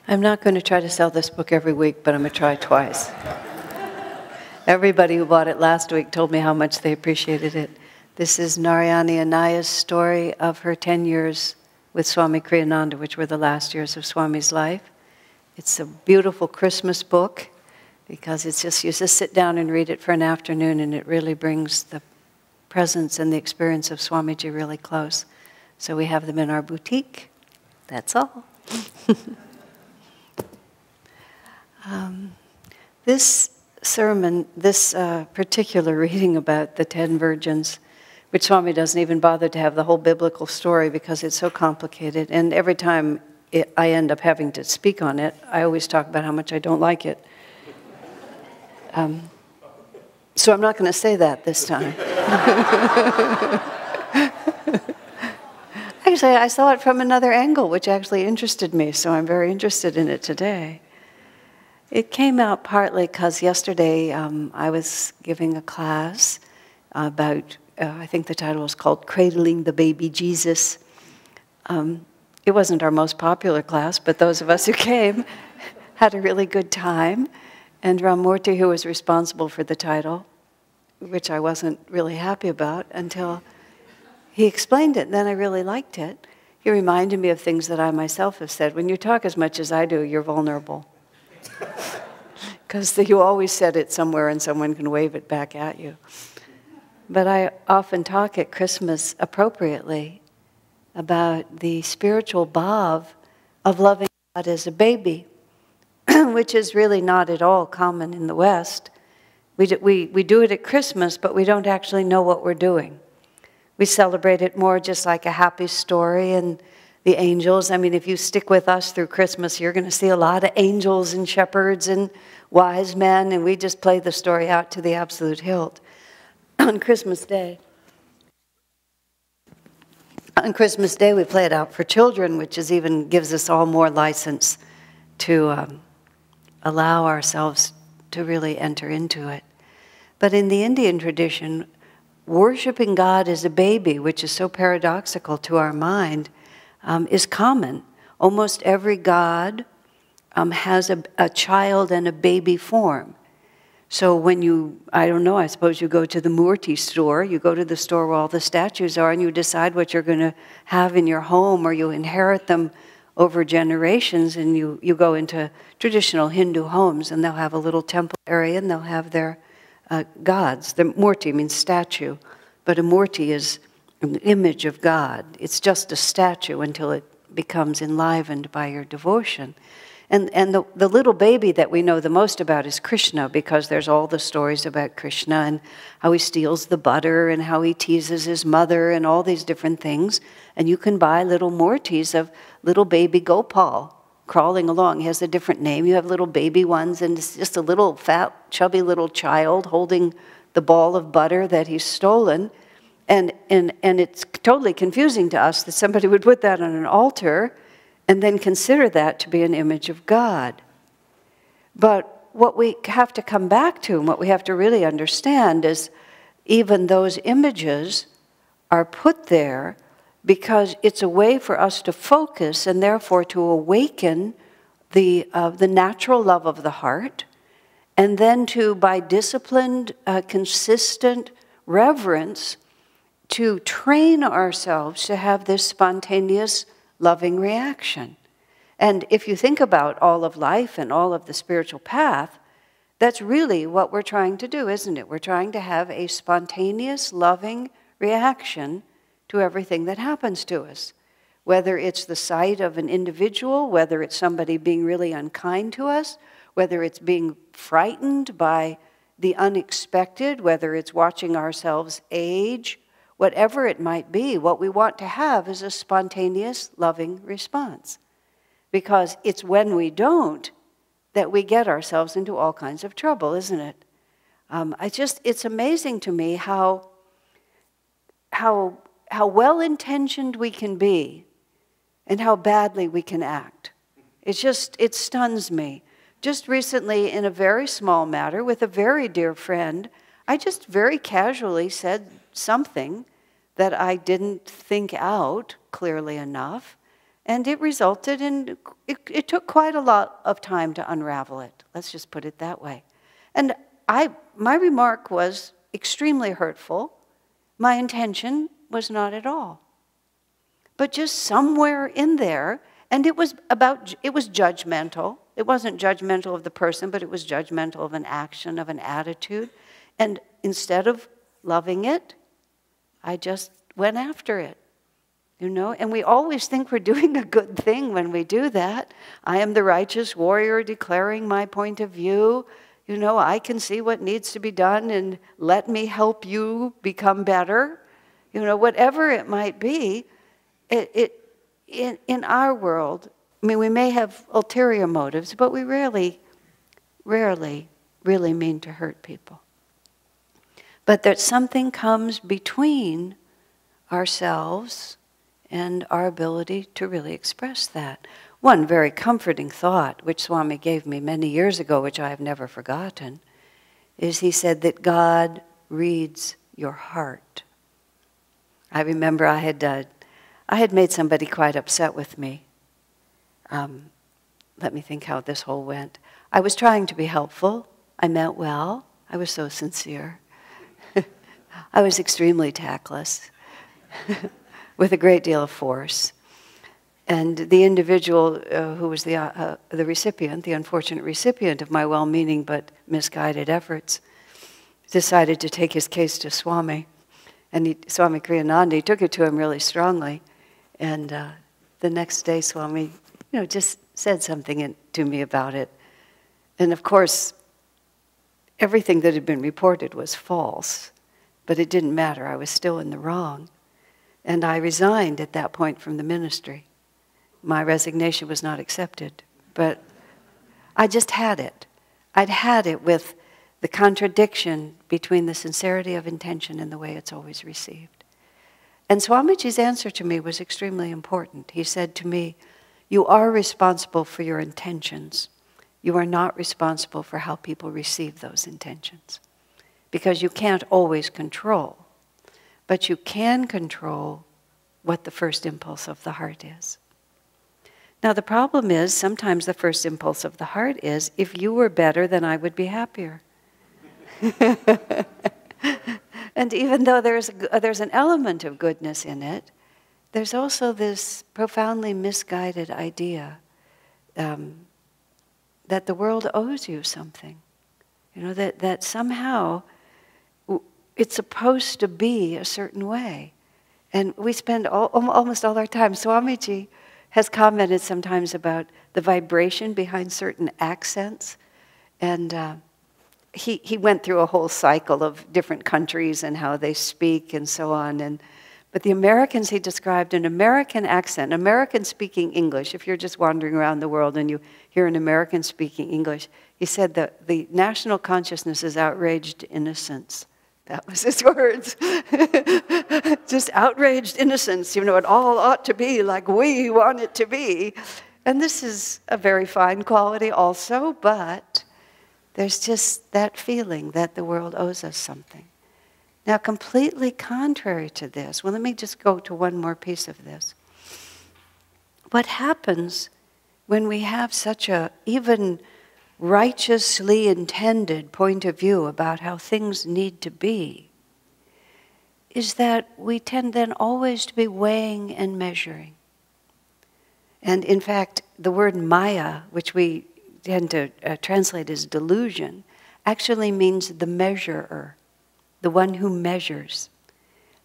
I'm not going to try to sell this book every week, but I'm going to try twice. Everybody who bought it last week told me how much they appreciated it. This is Narayani Anaya's story of her 10 years with Swami Kriyananda, which were the last years of Swami's life. It's a beautiful Christmas book because it's just, you just sit down and read it for an afternoon and it really brings the presence and the experience of Swamiji really close. So we have them in our boutique. That's all. This sermon, this particular reading about the 10 virgins, which Swami doesn't even bother to have the whole biblical story because it's so complicated. And every time I end up having to speak on it, I always talk about how much I don't like it. So I'm not going to say that this time. Actually, I saw it from another angle, which actually interested me, so I'm very interested in it today. It came out partly because yesterday I was giving a class about, I think the title was called Cradling the Baby Jesus. It wasn't our most popular class, but those of us who came had a really good time. And Ramurti, who was responsible for the title, which I wasn't really happy about until he explained it, and then I really liked it. He reminded me of things that I myself have said. When you talk as much as I do, you're vulnerable. Because you always said it somewhere and someone can wave it back at you. But I often talk at Christmas appropriately about the spiritual bhav of loving God as a baby, which is really not at all common in the West. We do it at Christmas, but we don't actually know what we're doing. We celebrate it more just like a happy story and the angels. I mean, if you stick with us through Christmas, you're going to see a lot of angels and shepherds and wise men, and we just play the story out to the absolute hilt on Christmas Day. On Christmas Day, we play it out for children, which is even gives us all more license to allow ourselves to really enter into it. But in the Indian tradition, worshiping God as a baby, which is so paradoxical to our mind, is common. Almost every god has a child and a baby form. So when you, I don't know, I suppose you go to the Murti store, you go to the store where all the statues are, and you decide what you're going to have in your home, or you inherit them over generations, and you go into traditional Hindu homes, and they'll have a little temple area, and they'll have their gods. The Murti means statue, but a Murti is an image of God. It's just a statue until it becomes enlivened by your devotion. And the little baby that we know the most about is Krishna, because there's all the stories about Krishna and how he steals the butter and how he teases his mother and all these different things. And you can buy little Murtis of little baby Gopal crawling along. He has a different name. You have little baby ones, and it's just a little fat, chubby little child holding the ball of butter that he's stolen. And it's totally confusing to us that somebody would put that on an altar and then consider that to be an image of God. But what we have to come back to, and what we have to really understand, is even those images are put there because it's a way for us to focus and therefore to awaken the natural love of the heart, and then to, by disciplined, consistent reverence, to train ourselves to have this spontaneous, loving reaction. And if you think about all of life and all of the spiritual path, that's really what we're trying to do, isn't it? We're trying to have a spontaneous, loving reaction to everything that happens to us. Whether it's the sight of an individual, whether it's somebody being really unkind to us, whether it's being frightened by the unexpected, whether it's watching ourselves age, whatever it might be, what we want to have is a spontaneous, loving response. Because it's when we don't that we get ourselves into all kinds of trouble, isn't it? It's amazing to me how well-intentioned we can be and how badly we can act. It stuns me. Just recently, in a very small matter, with a very dear friend, I just very casually said something that I didn't think out clearly enough, And it resulted in, it took quite a lot of time to unravel it. Let's just put it that way. And my remark was extremely hurtful. My intention was not at all. But just somewhere in there, and it was judgmental. It wasn't judgmental of the person, but it was judgmental of an action, of an attitude. And instead of loving it, I just went after it. And we always think we're doing a good thing when we do that. I am the righteous warrior declaring my point of view. I can see what needs to be done and let me help you become better. Whatever it might be, in our world, we may have ulterior motives, but we rarely really mean to hurt people. But that something comes between ourselves and our ability to really express that. One very comforting thought, which Swami gave me many years ago, which I have never forgotten, is he said that God reads your heart. I remember I had made somebody quite upset with me. Let me think how this whole went. I was trying to be helpful. I meant well. I was so sincere. I was extremely tactless. With a great deal of force. And the individual who was the recipient, the unfortunate recipient of my well-meaning but misguided efforts, decided to take his case to Swami. And Swami Kriyananda, he took it to him really strongly. And the next day, Swami, just said something to me about it. And of course, everything that had been reported was false. But it didn't matter. I was still in the wrong. And I resigned at that point from the ministry. My resignation was not accepted, but I just had it. I'd had it with the contradiction between the sincerity of intention and the way it's always received. And Swamiji's answer to me was extremely important. He said to me, you are responsible for your intentions. You are not responsible for how people receive those intentions. Because you can't always control. But you can control what the first impulse of the heart is. Now the problem is, sometimes the first impulse of the heart is, if you were better, then I would be happier. And even though there's an element of goodness in it, there's also this profoundly misguided idea that the world owes you something. That somehow it's supposed to be a certain way. And we spend almost all our time. Swamiji has commented sometimes about the vibration behind certain accents. And he went through a whole cycle of different countries and how they speak and so on. But the Americans, he described an American accent, American speaking English. If you're just wandering around the world and you hear an American speaking English, he said that the national consciousness is outraged innocence. That was his words. Just outraged innocence. It all ought to be like we want it to be. And this is a very fine quality also, but there's just that feeling that the world owes us something. Now, completely contrary to this, well, let me just go to one more piece of this. What happens when we have such a even righteously intended point of view about how things need to be is that we tend then always to be weighing and measuring. And in fact, the word Maya, which we tend to translate as delusion, actually means the measurer, the one who measures.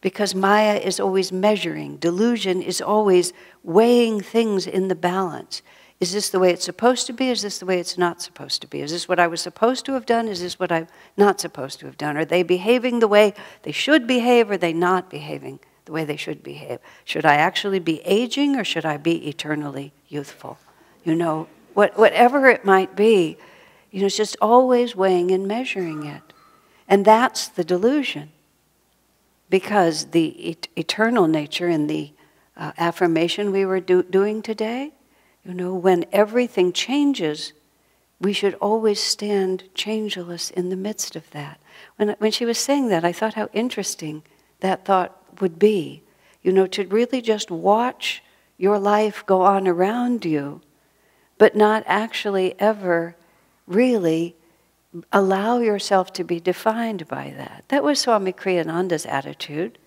Because Maya is always measuring. Delusion is always weighing things in the balance. Is this the way it's supposed to be? Is this the way it's not supposed to be? Is this what I was supposed to have done? Is this what I'm not supposed to have done? Are they behaving the way they should behave? Or are they not behaving the way they should behave? Should I actually be aging or should I be eternally youthful? Whatever it might be, it's just always weighing and measuring it. And that's the delusion. Because the eternal nature in the affirmation we were doing today, when everything changes, we should always stand changeless in the midst of that. When she was saying that, I thought how interesting that thought would be. To really just watch your life go on around you, but not actually ever really allow yourself to be defined by that. That was Swami Kriyananda's attitude,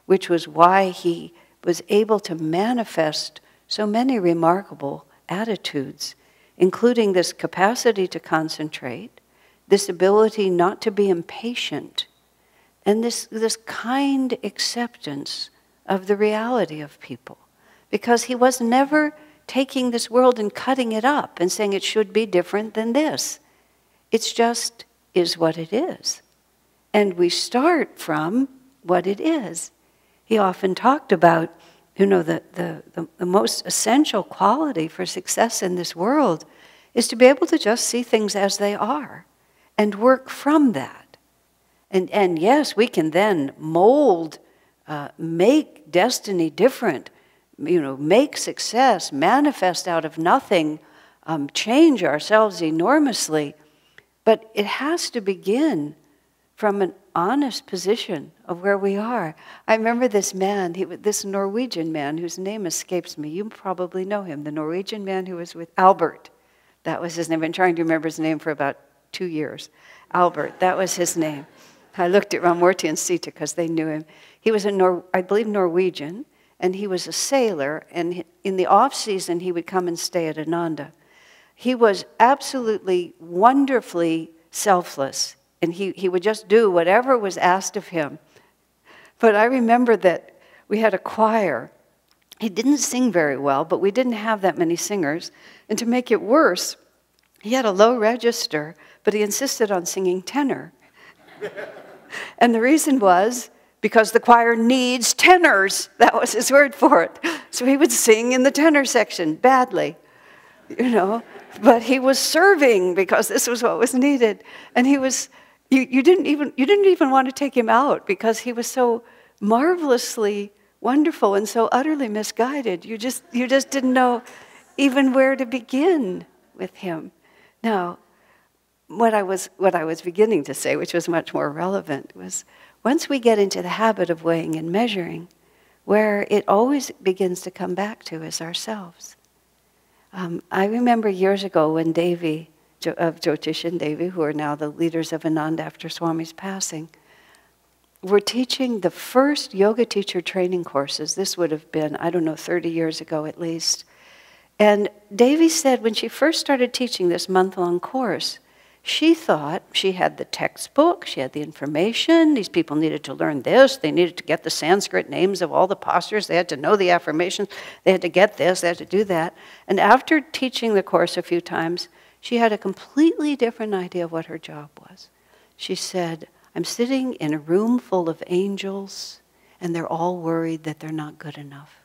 which was why he was able to manifest so many remarkable attitudes, including this capacity to concentrate, this ability not to be impatient, and this kind acceptance of the reality of people. Because he was never taking this world and cutting it up and saying it should be different than this. It's just is what it is. And we start from what it is. He often talked about, the most essential quality for success in this world is to be able to just see things as they are and work from that. And yes, we can then mold, make destiny different, make success, manifest out of nothing, change ourselves enormously. But it has to begin from an honest position of where we are. I remember this man, this Norwegian man whose name escapes me. You probably know him, the Norwegian man who was with Albert. That was his name. I've been trying to remember his name for about 2 years. Albert, that was his name. I looked at Ramurti and Sita because they knew him. He was I believe Norwegian, and he was a sailor, and in the off-season he would come and stay at Ananda. He was absolutely wonderfully selfless, and he would just do whatever was asked of him. But I remember that we had a choir. He didn't sing very well, but we didn't have that many singers. And to make it worse, he had a low register, but he insisted on singing tenor. And the reason was because the choir needs tenors. That was his word for it. So he would sing in the tenor section badly, But he was serving because this was what was needed. And he was, you didn't even want to take him out because he was so marvelously wonderful and so utterly misguided. You just didn't know even where to begin with him. Now, what I was beginning to say, which was much more relevant, was once we get into the habit of weighing and measuring, where it always begins to come back to is ourselves. I remember years ago when Devi, of Jyotish and Devi, who are now the leaders of Ananda after Swami's passing, were teaching the first yoga teacher training courses. This would have been, 30 years ago at least. And Devi said when she first started teaching this month-long course, she thought she had the textbook, she had the information, these people needed to learn this, they needed to get the Sanskrit names of all the postures, they had to know the affirmations, they had to get this, they had to do that. And after teaching the course a few times, she had a completely different idea of what her job was. She said, I'm sitting in a room full of angels, and they're all worried that they're not good enough.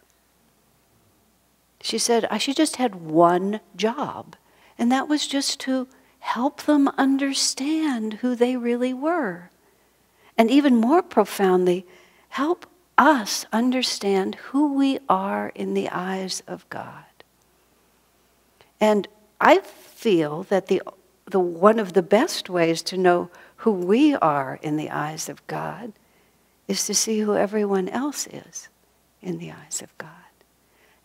She said, she just had one job, and that was just to help them understand who they really were. And even more profoundly, help us understand who we are in the eyes of God. And I feel that the one of the best ways to know who we are in the eyes of God is to see who everyone else is in the eyes of God.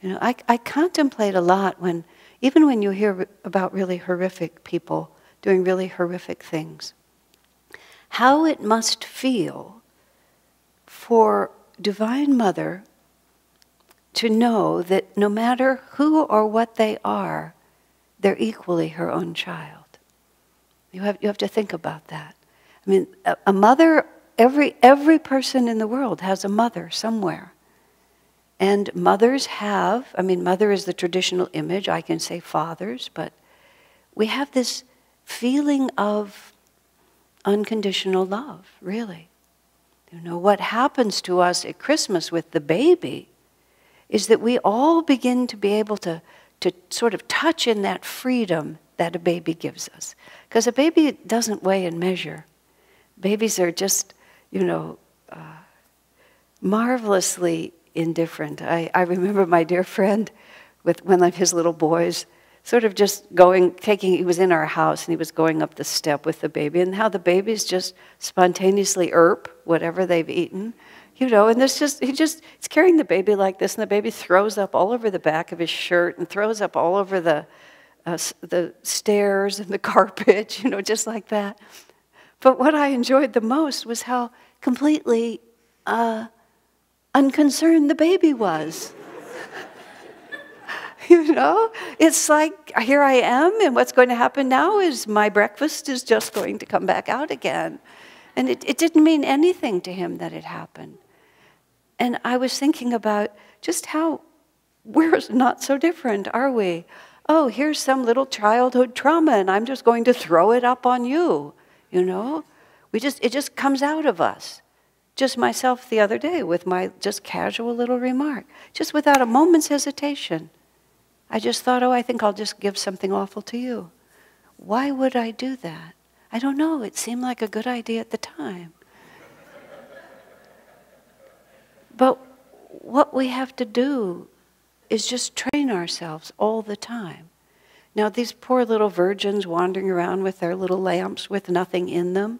I contemplate a lot even when you hear about really horrific people doing really horrific things, how it must feel for Divine Mother to know that no matter who or what they are, they're equally her own child. You have to think about that. I mean, a mother, every person in the world has a mother somewhere. And mothers have, mother is the traditional image, I can say fathers, but we have this feeling of unconditional love, really. What happens to us at Christmas with the baby is that we all begin to be able to sort of touch in that freedom that a baby gives us. Because a baby doesn't weigh and measure. Babies are just, marvelously indifferent. I remember my dear friend with one of his little boys sort of just he was in our house and he was going up the step with the baby, and how the babies just spontaneously whatever they've eaten, You know, and he's carrying the baby like this, and the baby throws up all over the back of his shirt and throws up all over the stairs and the carpet, you know, just like that. But what I enjoyed the most was how completely unconcerned the baby was. You know, it's like, here I am, and what's going to happen now is my breakfast is just going to come back out again. And it didn't mean anything to him that it happened. And I was thinking about just how we're not so different, are we? Oh, here's some little childhood trauma, and I'm just going to throw it up on you, you know? It just comes out of us. Just myself the other day with my just casual little remark, just without a moment's hesitation. I just thought, oh, I think I'll just give something awful to you. Why would I do that? I don't know. It seemed like a good idea at the time. But what we have to do is just train ourselves all the time. Now, these poor little virgins wandering around with their little lamps with nothing in them,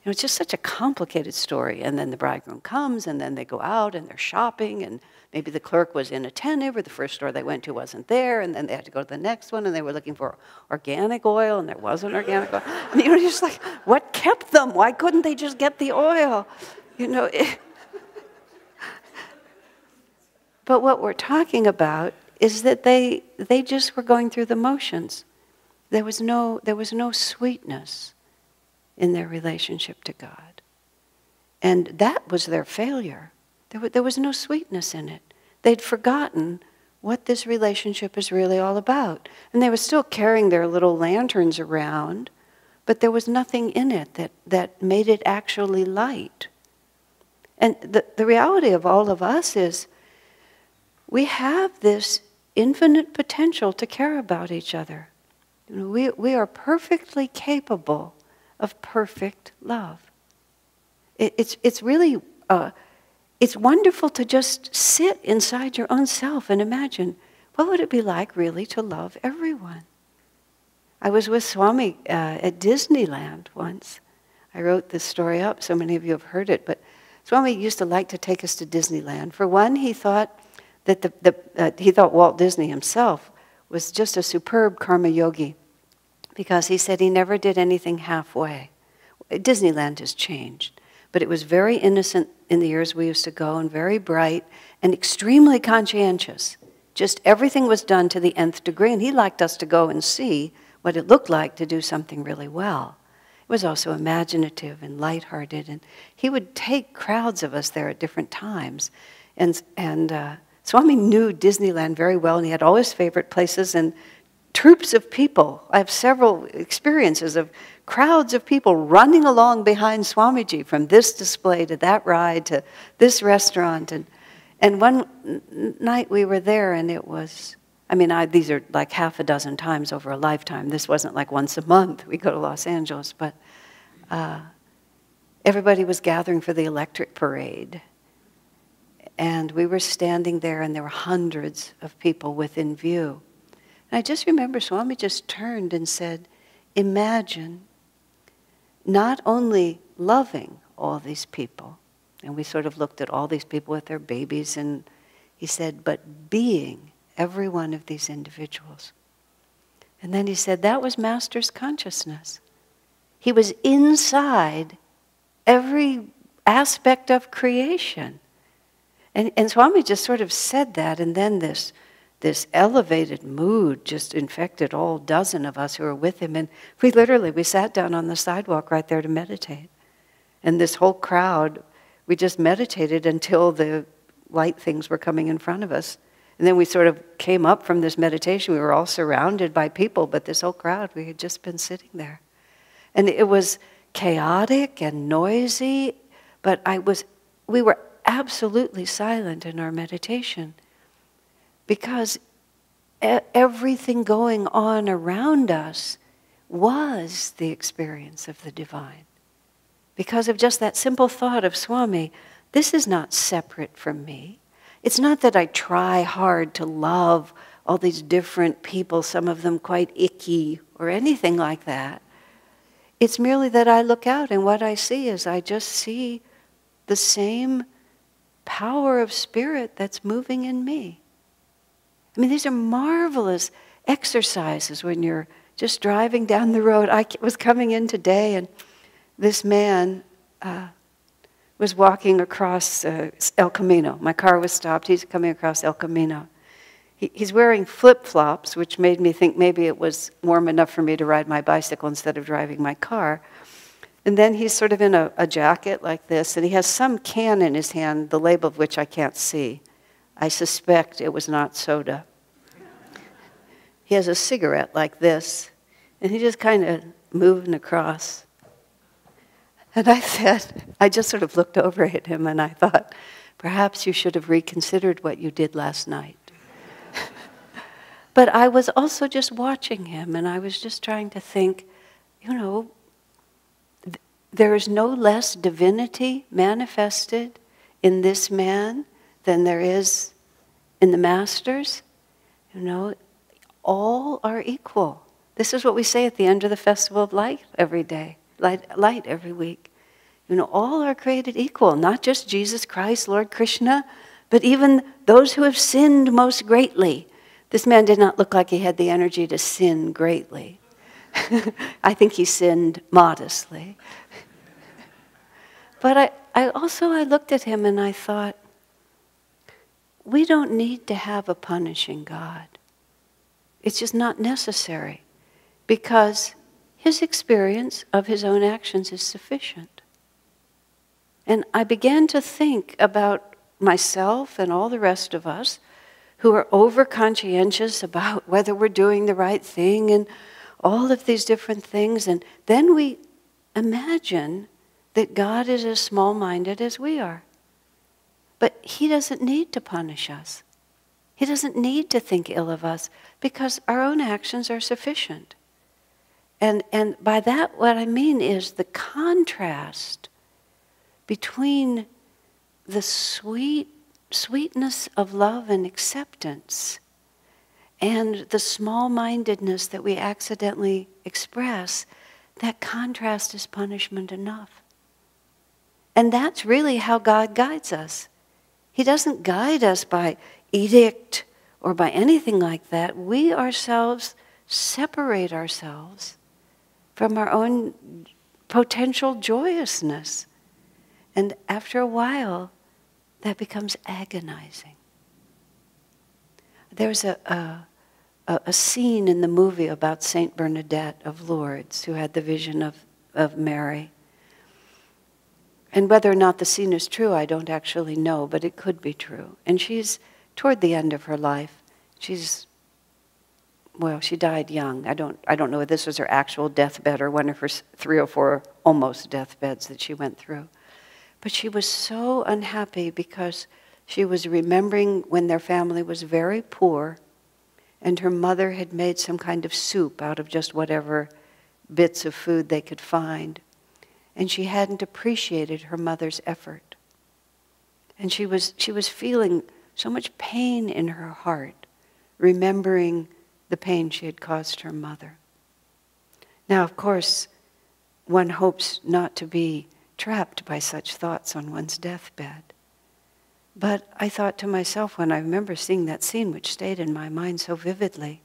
you know, it's just such a complicated story. And then the bridegroom comes, and then they go out, and they're shopping, and maybe the clerk was inattentive, or the first store they went to wasn't there, and then they had to go to the next one, and they were looking for organic oil, and there wasn't organic oil. I mean, you know, just like, what kept them? Why couldn't they just get the oil? You know. But what we're talking about is that they just were going through the motions. There was no sweetness in their relationship to God. And that was their failure. There was no sweetness in it. They'd forgotten what this relationship is really all about. And they were still carrying their little lanterns around, but there was nothing in it that made it actually light. And the reality of all of us is we have this infinite potential to care about each other. You know, we are perfectly capable of perfect love. It's really, it's wonderful to just sit inside your own self and imagine, what would it be like really to love everyone? I was with Swami at Disneyland once. I wrote this story up, so many of you have heard it, but Swami used to like to take us to Disneyland. For one, he thought that he thought Walt Disney himself was just a superb karma yogi, because he said he never did anything halfway. Disneyland has changed, but it was very innocent in the years we used to go, and very bright, and extremely conscientious. Just everything was done to the nth degree, and he liked us to go and see what it looked like to do something really well. It was also imaginative and lighthearted, and he would take crowds of us there at different times. And Swami knew Disneyland very well, and he had all his favorite places, and troops of people. I have several experiences of crowds of people running along behind Swamiji from this display to that ride to this restaurant. And one night we were there, and it was, these are like half a dozen times over a lifetime. This wasn't like once a month we go to Los Angeles, but everybody was gathering for the electric parade. And we were standing there, and there were hundreds of people within view. And I just remember Swami just turned and said, imagine not only loving all these people, and we sort of looked at all these people with their babies, and he said, but being every one of these individuals. And then he said, that was Master's consciousness. He was inside every aspect of creation. And Swami just sort of said that, and then this elevated mood just infected all dozen of us who were with him. And we sat down on the sidewalk right there to meditate. And this whole crowd, we just meditated until the light things were coming in front of us. And then we sort of came up from this meditation. We were all surrounded by people, but this whole crowd, we had just been sitting there. And it was chaotic and noisy, but we were absolutely silent in our meditation, because everything going on around us was the experience of the divine. Because of just that simple thought of Swami, this is not separate from me. It's not that I try hard to love all these different people, some of them quite icky or anything like that. It's merely that I look out, and what I see is I just see the same power of spirit that's moving in me. I mean, these are marvelous exercises when you're just driving down the road. I was coming in today, and this man was walking across El Camino. My car was stopped. He's coming across El Camino. He's wearing flip-flops, which made me think maybe it was warm enough for me to ride my bicycle instead of driving my car. And then he's sort of in a jacket like this, and he has some can in his hand, the label of which I can't see. I suspect it was not soda. He has a cigarette like this, and he just kind of moving across. And I just sort of looked over at him, and I thought, perhaps you should have reconsidered what you did last night. But I was also just watching him, and I was just trying to think, there is no less divinity manifested in this man than there is in the masters. All are equal. This is what we say at the end of the Festival of Light every day, light every week. All are created equal, not just Jesus Christ, Lord Krishna, but even those who have sinned most greatly. This man did not look like he had the energy to sin greatly. I think he sinned modestly. But I looked at him and I thought, we don't need to have a punishing God. It's just not necessary, because his experience of his own actions is sufficient. And I began to think about myself and all the rest of us who are over-conscientious about whether we're doing the right thing and all of these different things. And then we imagine that God is as small-minded as we are. But he doesn't need to punish us. He doesn't need to think ill of us, because our own actions are sufficient. And by that, what I mean is the contrast between the sweetness of love and acceptance and the small-mindedness that we accidentally express. That contrast is punishment enough. And that's really how God guides us. He doesn't guide us by edict or by anything like that. We ourselves separate ourselves from our own potential joyousness. And after a while, that becomes agonizing. There's a scene in the movie about Saint Bernadette of Lourdes, who had the vision of Mary. And whether or not the scene is true, I don't actually know, but it could be true. And she's toward the end of her life. She died young. I don't know if this was her actual deathbed or one of her 3 or 4 almost deathbeds that she went through. But she was so unhappy because she was remembering when their family was very poor, and her mother had made some kind of soup out of just whatever bits of food they could find. And she hadn't appreciated her mother's effort. And she was feeling so much pain in her heart, remembering the pain she had caused her mother. Now, of course, one hopes not to be trapped by such thoughts on one's deathbed. But I thought to myself, when I remember seeing that scene, which stayed in my mind so vividly,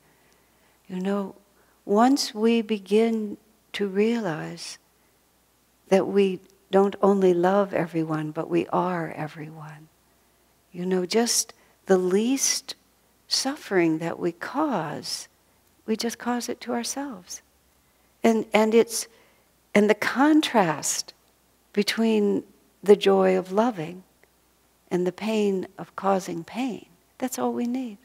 once we begin to realize that we don't only love everyone, but we are everyone. Just the least suffering that we just cause it to ourselves. And the contrast between the joy of loving and the pain of causing pain, that's all we need.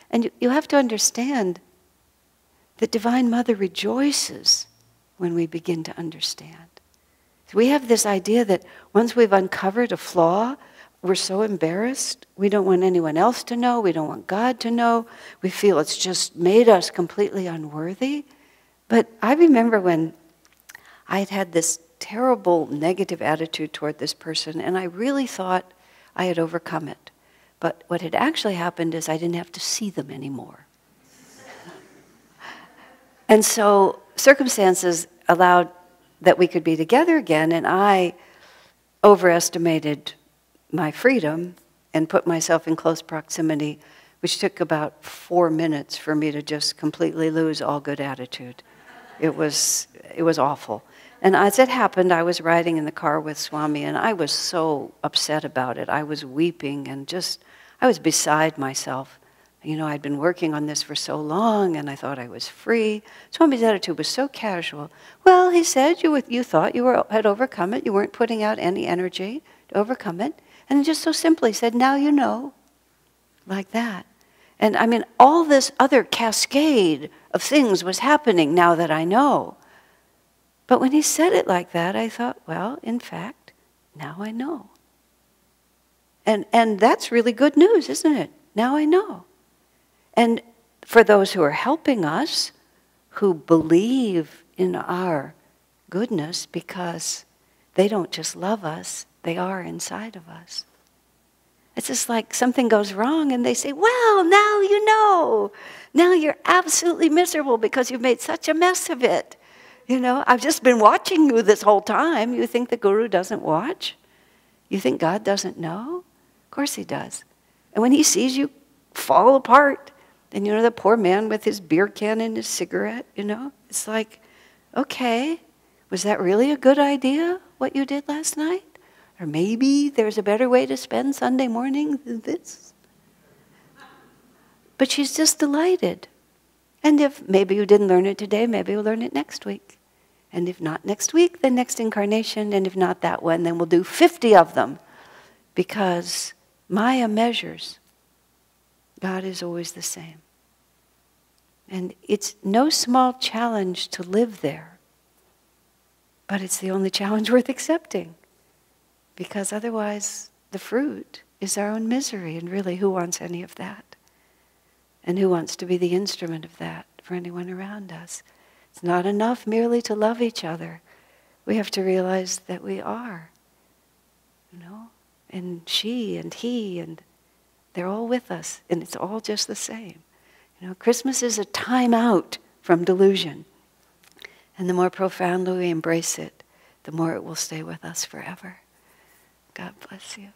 And you have to understand that Divine Mother rejoices when we begin to understand. So we have this idea that once we've uncovered a flaw, we're so embarrassed. We don't want anyone else to know. We don't want God to know. We feel it's just made us completely unworthy. But I remember when I had this terrible negative attitude toward this person, and I really thought I had overcome it. But what had actually happened is I didn't have to see them anymore. And so circumstances allowed that we could be together again, and I overestimated my freedom and put myself in close proximity, which took about 4 minutes for me to just completely lose all good attitude. It was awful. And as it happened, I was riding in the car with Swami, and I was so upset about it. I was weeping and I was beside myself. You know, I'd been working on this for so long, and I thought I was free. Swami's attitude was so casual. Well, he said, you thought you had overcome it. You weren't putting out any energy to overcome it. And just so simply said, now you know, like that. And I mean, all this other cascade of things was happening now that I know. But when he said it like that, I thought, well, in fact, now I know. And that's really good news, isn't it? Now I know. And for those who are helping us, who believe in our goodness because they don't just love us, they are inside of us. It's just like something goes wrong and they say, well, now you know. Now you're absolutely miserable because you've made such a mess of it. You know, I've just been watching you this whole time. You think the Guru doesn't watch? You think God doesn't know? Of course he does. And when he sees you fall apart, then you know the poor man with his beer can and his cigarette, you know? It's like, okay, was that really a good idea, what you did last night? Or maybe there's a better way to spend Sunday morning than this? But she's just delighted. And if maybe you didn't learn it today, maybe you'll learn it next week. And if not next week, then next incarnation. And if not that one, then we'll do 50 of them. Because Maya measures. God is always the same. And it's no small challenge to live there. But it's the only challenge worth accepting. Because otherwise, the fruit is our own misery. And really, who wants any of that? And who wants to be the instrument of that for anyone around us? It's not enough merely to love each other. We have to realize that we are. You know? And she and he, and they're all with us. And it's all just the same. You know, Christmas is a time out from delusion. And the more profoundly we embrace it, the more it will stay with us forever. God bless you.